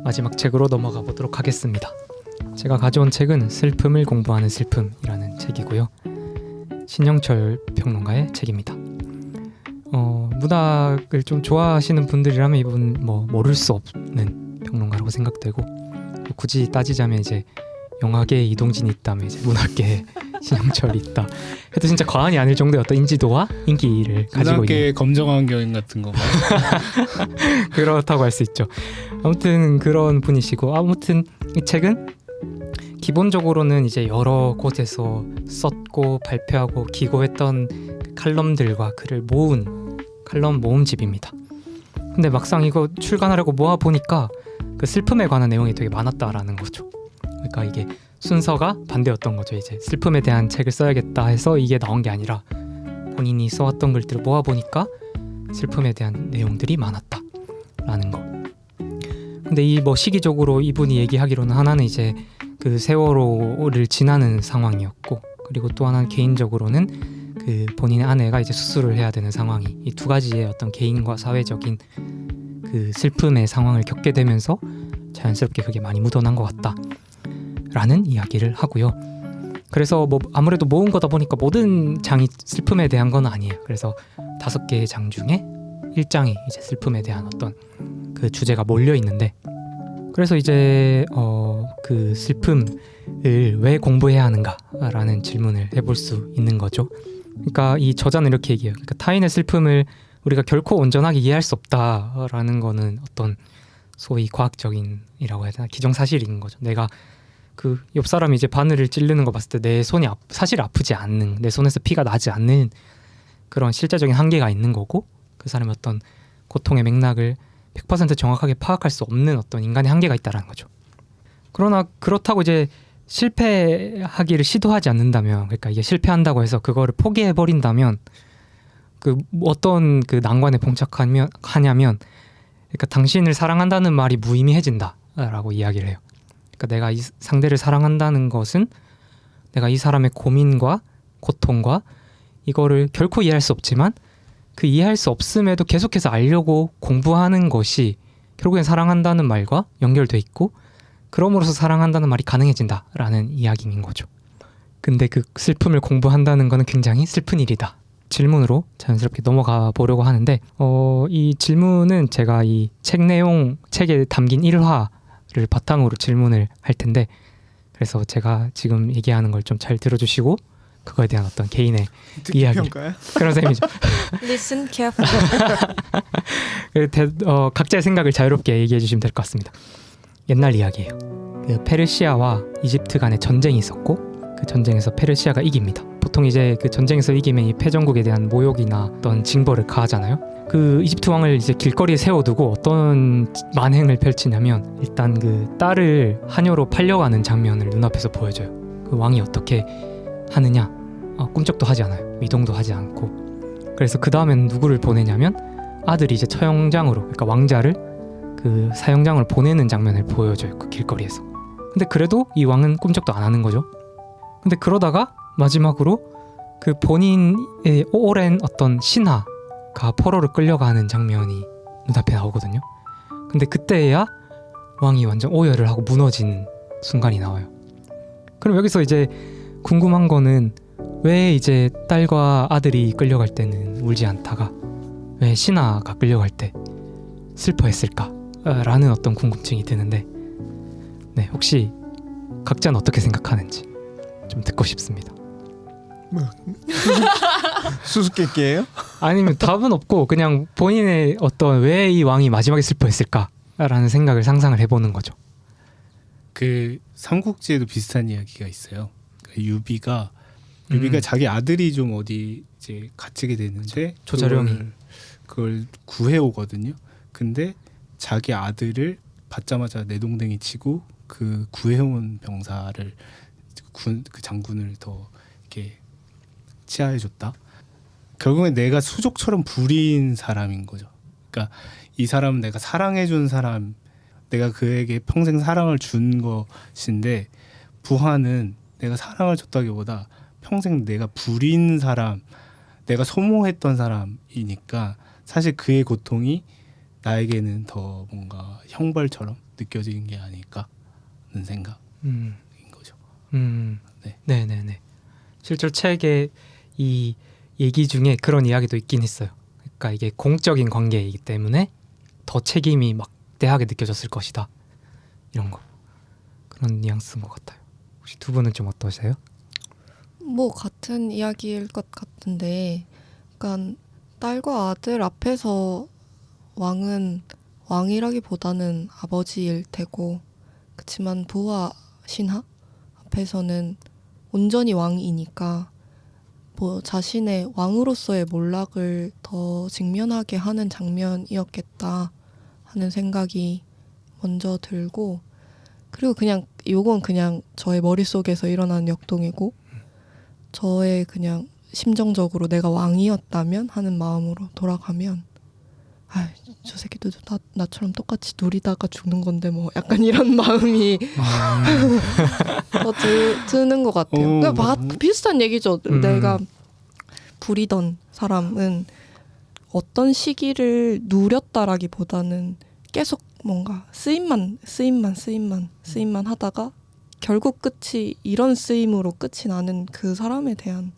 마지막 책으로 넘어가 보도록 하겠습니다. 제가 가져온 책은 슬픔을 공부하는 슬픔이라는 책이고요. 신영철 평론가의 책입니다. 문학을 좀 좋아하시는 분들이라면 이분 모를 수 없는 평론가라고 생각되고, 굳이 따지자면 이제 영화계에 이동진이 있다면 이제 문학계에 신영철이 있다 해도 진짜 과언이 아닐 정도의 어떤 인지도와 인기를 가지고 문학계의 검정환경 같은 건가요? 그렇다고 할 수 있죠. 아무튼 그런 분이시고, 아무튼 이 책은 기본적으로는 이제 여러 곳에서 썼고 발표하고 기고했던 그 칼럼들과 글을 모은 칼럼 모음집입니다. 근데 막상 이거 출간하려고 모아보니까 그 슬픔에 관한 내용이 되게 많았다라는 거죠. 그러니까 이게 순서가 반대였던 거죠. 이제 슬픔에 대한 책을 써야겠다 해서 이게 나온 게 아니라 본인이 써왔던 글들을 모아보니까 슬픔에 대한 내용들이 많았다라는 거. 근데 이 시기적으로 이분이 얘기하기로는 하나는 이제 그 세월호를 지나는 상황이었고, 그리고 또 하나는 개인적으로는 그 본인의 아내가 이제 수술을 해야 되는 상황이, 이 두 가지의 어떤 개인과 사회적인 그 슬픔의 상황을 겪게 되면서 자연스럽게 그게 많이 묻어난 것 같다라는 이야기를 하고요. 그래서 아무래도 모은 거다 보니까 모든 장이 슬픔에 대한 건 아니에요. 그래서 5개의 장 중에 1장이 이제 슬픔에 대한 어떤 그 주제가 몰려 있는데, 그래서 이제 그 슬픔을 왜 공부해야 하는가라는 질문을 해볼 수 있는 거죠. 그러니까 이 저자는 이렇게 얘기해요. 그러니까 타인의 슬픔을 우리가 결코 온전하게 이해할 수 없다라는 거는 어떤 소위 과학적인이라고 해야 되나, 기정사실인 거죠. 내가 그 옆 사람이 이제 바늘을 찌르는 거 봤을 때 내 손이 사실 아프지 않는, 내 손에서 피가 나지 않는 그런 실제적인 한계가 있는 거고, 그 사람의 어떤 고통의 맥락을 100% 정확하게 파악할 수 없는 어떤 인간의 한계가 있다라는 거죠. 그러나 그렇다고 이제 실패하기를 시도하지 않는다면, 그러니까 이게 실패한다고 해서 그거를 포기해 버린다면 그 어떤 그 난관에 봉착하냐면, 그러니까 당신을 사랑한다는 말이 무의미해진다라고 이야기를 해요. 그러니까 내가 이 상대를 사랑한다는 것은 내가 이 사람의 고민과 고통과 이거를 결코 이해할 수 없지만, 그 이해할 수 없음에도 계속해서 알려고 공부하는 것이 결국엔 사랑한다는 말과 연결돼 있고, 그럼으로써 사랑한다는 말이 가능해진다라는 이야기인 거죠. 근데 그 슬픔을 공부한다는 거는 굉장히 슬픈 일이다. 질문으로 자연스럽게 넘어가 보려고 하는데, 이 질문은 제가 이 책 내용, 책에 담긴 1화를 바탕으로 질문을 할 텐데, 그래서 제가 지금 얘기하는 걸 좀 잘 들어주시고 그거에 대한 어떤 개인의 이야기, 그런 셈이죠. Listen carefully. 각자의 생각을 자유롭게 얘기해 주시면 될 것 같습니다. 옛날 이야기예요. 그 페르시아와 이집트 간에 전쟁이 있었고, 그 전쟁에서 페르시아가 이깁니다. 보통 이제 그 전쟁에서 이기면 이 패전국에 대한 모욕이나 어떤 징벌을 가하잖아요. 그 이집트 왕을 이제 길거리에 세워두고 어떤 만행을 펼치냐면, 일단 그 딸을 하녀로 팔려가는 장면을 눈앞에서 보여줘요. 그 왕이 어떻게 하느냐, 꿈쩍도 하지 않아요. 미동도 하지 않고. 그래서 그 다음엔 누구를 보내냐면, 아들이 이제 처형장으로, 그러니까 왕자를 그 사형장으로 보내는 장면을 보여줘요, 그 길거리에서. 근데 그래도 이 왕은 꿈쩍도 안 하는 거죠. 근데 그러다가 마지막으로 그 본인의 오랜 어떤 신하가 포로를 끌려가는 장면이 눈앞에 나오거든요. 근데 그때야 왕이 완전 오열을 하고 무너진 순간이 나와요. 그럼 여기서 이제 궁금한 거는, 왜 이제 딸과 아들이 끌려갈 때는 울지 않다가 왜 신하가 끌려갈 때 슬퍼했을까라는 어떤 궁금증이 드는데, 네, 혹시 각자는 어떻게 생각하는지 좀 듣고 싶습니다. 수수께끼예요? 아니면 답은 없고 그냥 본인의 어떤 왜 이 왕이 마지막에 슬퍼했을까라는 생각을 상상을 해보는 거죠. 그 삼국지에도 비슷한 이야기가 있어요. 유비가 자기 아들이 좀 어디 이제 갇히게 되는데, 조자룡이 그걸 구해오거든요. 근데 자기 아들을 받자마자 내동댕이 치고 그 구해온 병사를 그 장군을 더 이렇게 치하해줬다. 결국엔 내가 수족처럼 부린 사람인 거죠. 그러니까 이 사람은 내가 사랑해준 사람, 내가 그에게 평생 사랑을 준 것인데, 부하는 내가 사랑을 줬다기보다 평생 내가 부린 사람, 내가 소모했던 사람이니까 사실 그의 고통이 나에게는 더 뭔가 형벌처럼 느껴지는 게 아닐까 하는 생각인 거죠. 네. 네네네. 실제로 책에 이 얘기 중에 그런 이야기도 있긴 있어요. 그러니까 이게 공적인 관계이기 때문에 더 책임이 막대하게 느껴졌을 것이다. 이런 거. 그런 뉘앙스인 것 같아요. 혹시 두 분은 좀 어떠세요? 뭐 같은 이야기일 것 같은데, 그러니까 딸과 아들 앞에서 왕은 왕이라기보다는 아버지일 테고, 그치만 부하 신하 앞에서는 온전히 왕이니까 뭐 자신의 왕으로서의 몰락을 더 직면하게 하는 장면이었겠다 하는 생각이 먼저 들고, 그리고 그냥 요건 그냥 저의 머릿속에서 일어난 역동이고, 저의 그냥 심정적으로 내가 왕이었다면 하는 마음으로 돌아가면, 아, 저 새끼도 나처럼 똑같이 누리다가 죽는 건데 뭐 약간 이런 마음이 더 드는 것 같아요. 그러니까 비슷한 얘기죠. 내가 부리던 사람은 어떤 시기를 누렸다라기보다는 계속 뭔가 쓰임만 하다가 결국 끝이 이런 쓰임으로 끝이 나는 그 사람에 대한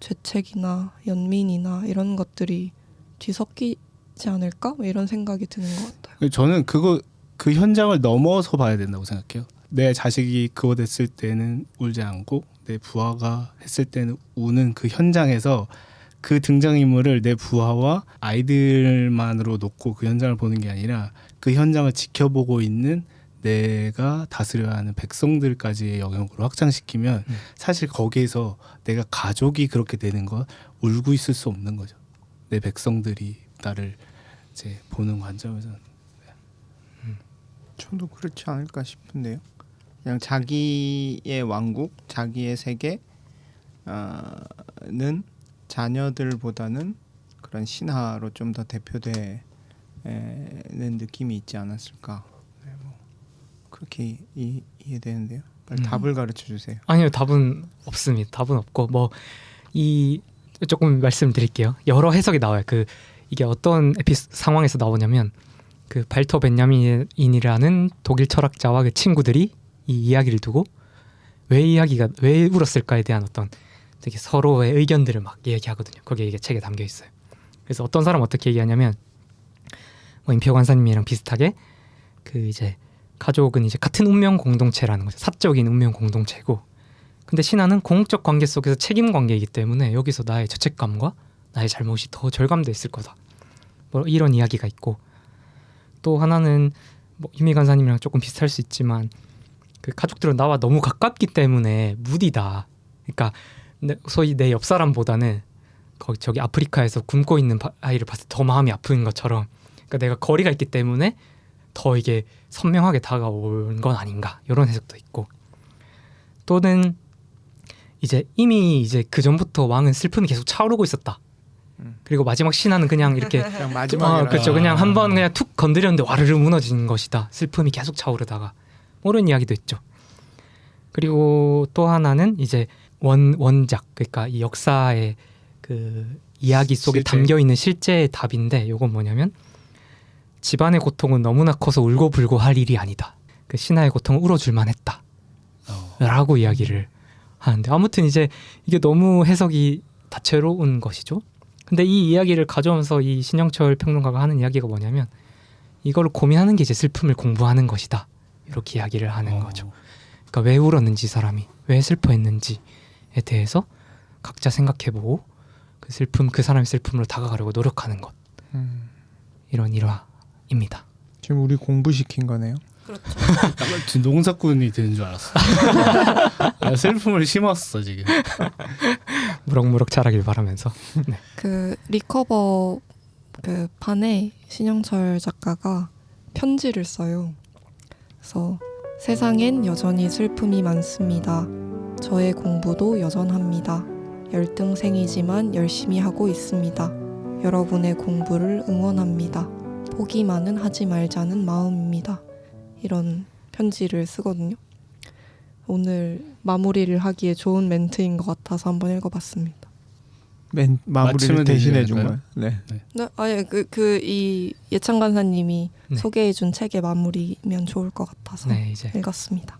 죄책이나 연민이나 이런 것들이 뒤섞이지 않을까? 뭐 이런 생각이 드는 것 같아요. 저는 그 현장을 넘어서 봐야 된다고 생각해요. 내 자식이 그거 됐을 때는 울지 않고 내 부하가 했을 때는 우는 그 현장에서 그 등장인물을 내 부하와 아이들만으로 놓고 그 현장을 보는 게 아니라 그 현장을 지켜보고 있는 내가 다스려야 하는 백성들까지의 영역으로 확장시키면 사실 거기에서 내가 가족이 그렇게 되는 건 울고 있을 수 없는 거죠. 내 백성들이 나를 이제 보는 관점에서는. 저도 그렇지 않을까 싶은데요. 그냥 자기의 왕국, 자기의 세계는 자녀들보다는 그런 신하로 좀 더 대표되는 느낌이 있지 않았을까. 네, 뭐 그렇게 이해되는데요. 빨리 답을 가르쳐 주세요. 아니요, 답은 없습니다. 답은 없고 뭐 이 조금 말씀드릴게요. 여러 해석이 나와요. 이게 어떤 상황에서 나오냐면 그 발터 벤야민이라는 독일 철학자와 그 친구들이 이 이야기를 두고 왜 울었을까에 대한 어떤 되게 서로의 의견들을 막 얘기하거든요. 거기에 이게 책에 담겨 있어요. 그래서 어떤 사람 어떻게 얘기하냐면 뭐 임표 관사님이랑 비슷하게 그 이제 가족은 이제 같은 운명 공동체라는 거죠. 사적인 운명 공동체고, 근데 신하는 공적 관계 속에서 책임 관계이기 때문에 여기서 나의 죄책감과 나의 잘못이 더 절감돼 있을 거다. 뭐 이런 이야기가 있고, 또 하나는 뭐 유미 간사님이랑 조금 비슷할 수 있지만 그 가족들은 나와 너무 가깝기 때문에 무디다. 그러니까 소위 내 옆 사람보다는 저기 아프리카에서 굶고 있는 아이를 봤을 때 더 마음이 아픈 것처럼, 그러니까 내가 거리가 있기 때문에 더 이게 선명하게 다가온 건 아닌가, 이런 해석도 있고, 또는 이제 이미 이제 그 전부터 왕은 슬픔이 계속 차오르고 있었다. 그리고 마지막 신하는 그냥 이렇게 그냥 마지막에 그렇죠. 그냥 한번 그냥 툭 건드렸는데 와르르 무너진 것이다. 슬픔이 계속 차오르다가, 이런 이야기도 있죠. 그리고 또 하나는 이제 원작, 그러니까 이 역사의 그 이야기 속에 실제. 담겨 있는 실제의 답인데, 요건 뭐냐면 집안의 고통은 너무나 커서 울고불고 할 일이 아니다. 그 신하의 고통은 울어줄만 했다. 라고 이야기를 하는데, 아무튼 이제 이게 너무 해석이 다채로운 것이죠. 근데 이 이야기를 가져오면서 이 신영철 평론가가 하는 이야기가 뭐냐면 이걸 고민하는 게 이제 슬픔을 공부하는 것이다. 이렇게 이야기를 하는 거죠. 그러니까 왜 울었는지, 사람이 왜 슬퍼했는지에 대해서 각자 생각해보고 그 슬픔, 그 사람의 슬픔으로 다가가려고 노력하는 것. 이런 일화입니다. 지금 우리 공부시킨 거네요. 그렇죠. 지금 농사꾼이 되는 줄 알았어. 슬픔을 심었어 지금. 무럭무럭 자라길 바라면서. 네. 그 리커버 그 판에 신영철 작가가 편지를 써요. 그래서 세상엔 여전히 슬픔이 많습니다. 저의 공부도 여전합니다. 열등생이지만 열심히 하고 있습니다. 여러분의 공부를 응원합니다. 포기만은 하지 말자는 마음입니다. 이런 편지를 쓰거든요. 오늘 마무리를 하기에 좋은 멘트인 것 같아서 한번 읽어봤습니다. 마무리를 마치면 대신해 되지 준 않을까요? 거예요. 네. 네, 아니 이 예찬 간사님이 네. 소개해준 책의 마무리면 좋을 것 같아서 네, 이제 읽었습니다.